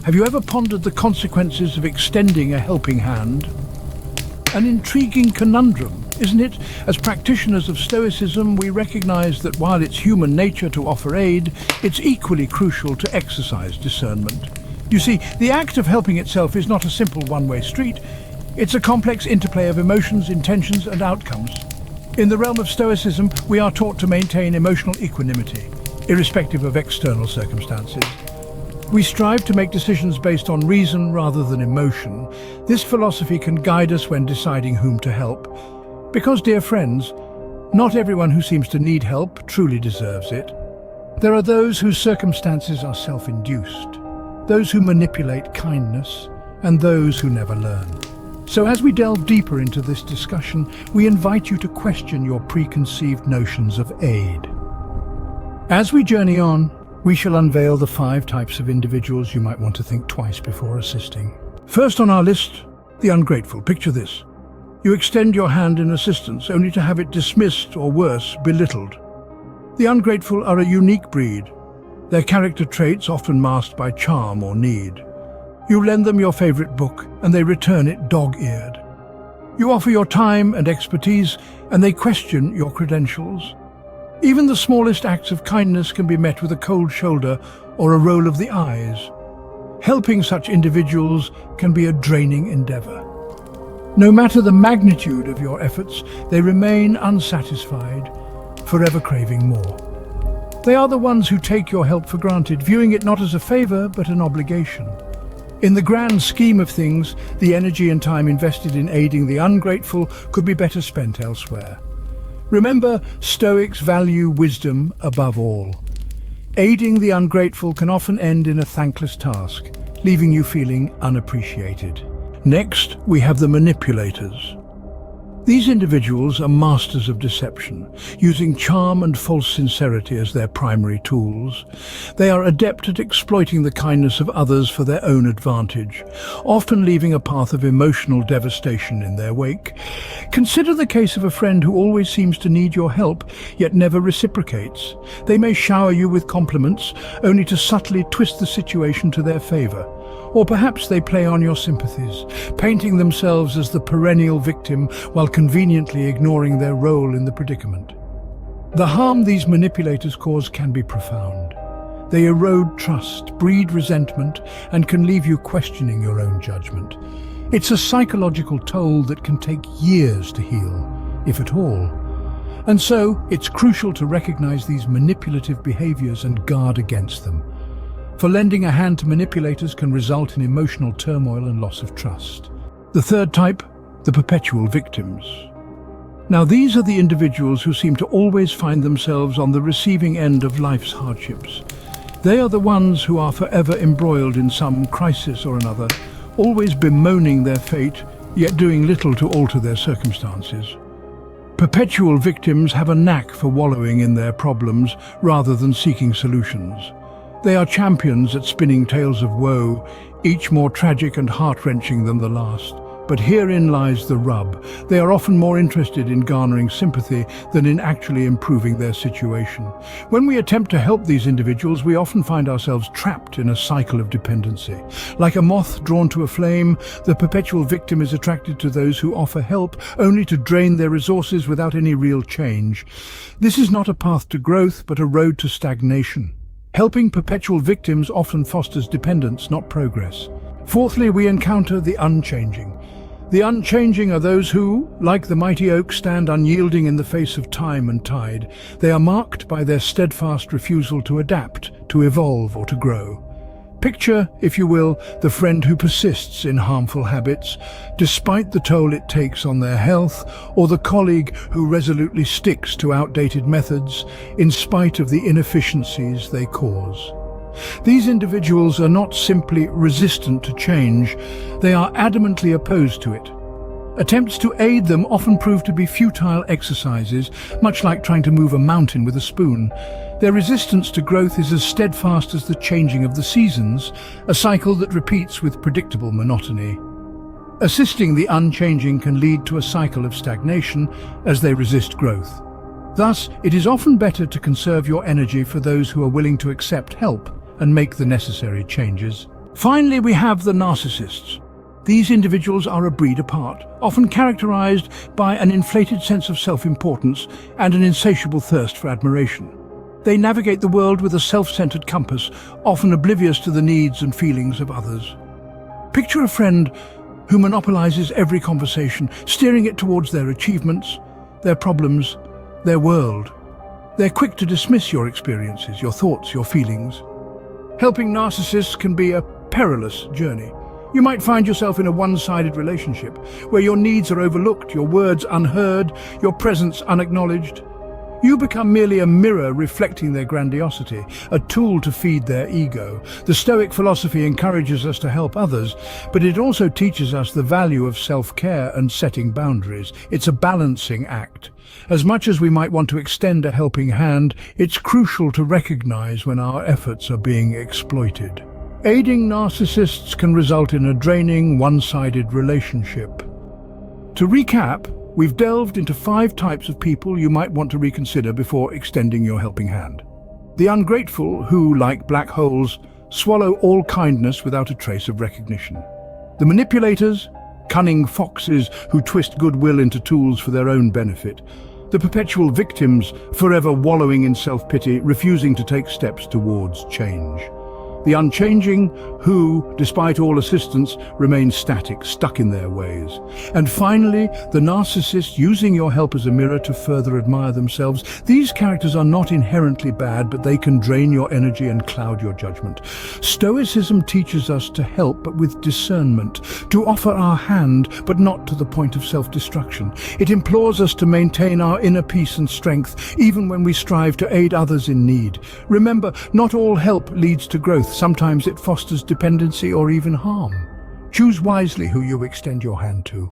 Have you ever pondered the consequences of extending a helping hand? An intriguing conundrum, isn't it? As practitioners of stoicism, we recognize that while it's human nature to offer aid, it's equally crucial to exercise discernment. You see, the act of helping itself is not a simple one-way street. It's a complex interplay of emotions, intentions, and outcomes. In the realm of stoicism, we are taught to maintain emotional equanimity, irrespective of external circumstances. We strive to make decisions based on reason rather than emotion. This philosophy can guide us when deciding whom to help. Because, dear friends, not everyone who seems to need help truly deserves it. There are those whose circumstances are self-induced, those who manipulate kindness, and those who never learn. So as we delve deeper into this discussion, we invite you to question your preconceived notions of aid. As we journey on, we shall unveil the 5 types of individuals you might want to think twice before assisting. First on our list, the ungrateful. Picture this. You extend your hand in assistance only to have it dismissed or worse, belittled. The ungrateful are a unique breed, their character traits often masked by charm or need. You lend them your favorite book and they return it dog-eared. You offer your time and expertise and they question your credentials. Even the smallest acts of kindness can be met with a cold shoulder or a roll of the eyes. Helping such individuals can be a draining endeavor. No matter the magnitude of your efforts, they remain unsatisfied, forever craving more. They are the ones who take your help for granted, viewing it not as a favor but an obligation. In the grand scheme of things, the energy and time invested in aiding the ungrateful could be better spent elsewhere. Remember, Stoics value wisdom above all. Aiding the ungrateful can often end in a thankless task, leaving you feeling unappreciated. Next, we have the manipulators. These individuals are masters of deception, using charm and false sincerity as their primary tools. They are adept at exploiting the kindness of others for their own advantage, often leaving a path of emotional devastation in their wake. Consider the case of a friend who always seems to need your help, yet never reciprocates. They may shower you with compliments, only to subtly twist the situation to their favor. Or perhaps they play on your sympathies, painting themselves as the perennial victim while conveniently ignoring their role in the predicament. The harm these manipulators cause can be profound. They erode trust, breed resentment, and can leave you questioning your own judgment. It's a psychological toll that can take years to heal, if at all. And so, it's crucial to recognize these manipulative behaviors and guard against them. For lending a hand to manipulators can result in emotional turmoil and loss of trust. The third type, the perpetual victims. Now these are the individuals who seem to always find themselves on the receiving end of life's hardships. They are the ones who are forever embroiled in some crisis or another, always bemoaning their fate, yet doing little to alter their circumstances. Perpetual victims have a knack for wallowing in their problems rather than seeking solutions. They are champions at spinning tales of woe, each more tragic and heart-wrenching than the last. But herein lies the rub. They are often more interested in garnering sympathy than in actually improving their situation. When we attempt to help these individuals, we often find ourselves trapped in a cycle of dependency. Like a moth drawn to a flame, the perpetual victim is attracted to those who offer help, only to drain their resources without any real change. This is not a path to growth, but a road to stagnation. Helping perpetual victims often fosters dependence, not progress. Fourthly, we encounter the unchanging. The unchanging are those who, like the mighty oak, stand unyielding in the face of time and tide. They are marked by their steadfast refusal to adapt, to evolve, or to grow. Picture, if you will, the friend who persists in harmful habits, despite the toll it takes on their health, or the colleague who resolutely sticks to outdated methods, in spite of the inefficiencies they cause. These individuals are not simply resistant to change, they are adamantly opposed to it. Attempts to aid them often prove to be futile exercises, much like trying to move a mountain with a spoon. Their resistance to growth is as steadfast as the changing of the seasons, a cycle that repeats with predictable monotony. Assisting the unchanging can lead to a cycle of stagnation as they resist growth. Thus, it is often better to conserve your energy for those who are willing to accept help and make the necessary changes. Finally, we have the narcissists. These individuals are a breed apart, often characterized by an inflated sense of self-importance and an insatiable thirst for admiration. They navigate the world with a self-centered compass, often oblivious to the needs and feelings of others. Picture a friend who monopolizes every conversation, steering it towards their achievements, their problems, their world. They're quick to dismiss your experiences, your thoughts, your feelings. Helping narcissists can be a perilous journey. You might find yourself in a one-sided relationship, where your needs are overlooked, your words unheard, your presence unacknowledged. You become merely a mirror reflecting their grandiosity, a tool to feed their ego. The Stoic philosophy encourages us to help others, but it also teaches us the value of self-care and setting boundaries. It's a balancing act. As much as we might want to extend a helping hand, it's crucial to recognize when our efforts are being exploited. Aiding narcissists can result in a draining, one-sided relationship. To recap, we've delved into 5 types of people you might want to reconsider before extending your helping hand. The ungrateful, who, like black holes, swallow all kindness without a trace of recognition. The manipulators, cunning foxes who twist goodwill into tools for their own benefit. The perpetual victims, forever wallowing in self-pity, refusing to take steps towards change. The unchanging, who, despite all assistance, remain static, stuck in their ways. And finally, the narcissist, using your help as a mirror to further admire themselves. These characters are not inherently bad, but they can drain your energy and cloud your judgment. Stoicism teaches us to help, but with discernment, to offer our hand, but not to the point of self-destruction. It implores us to maintain our inner peace and strength, even when we strive to aid others in need. Remember, not all help leads to growth. Sometimes it fosters dependency or even harm. Choose wisely who you extend your hand to.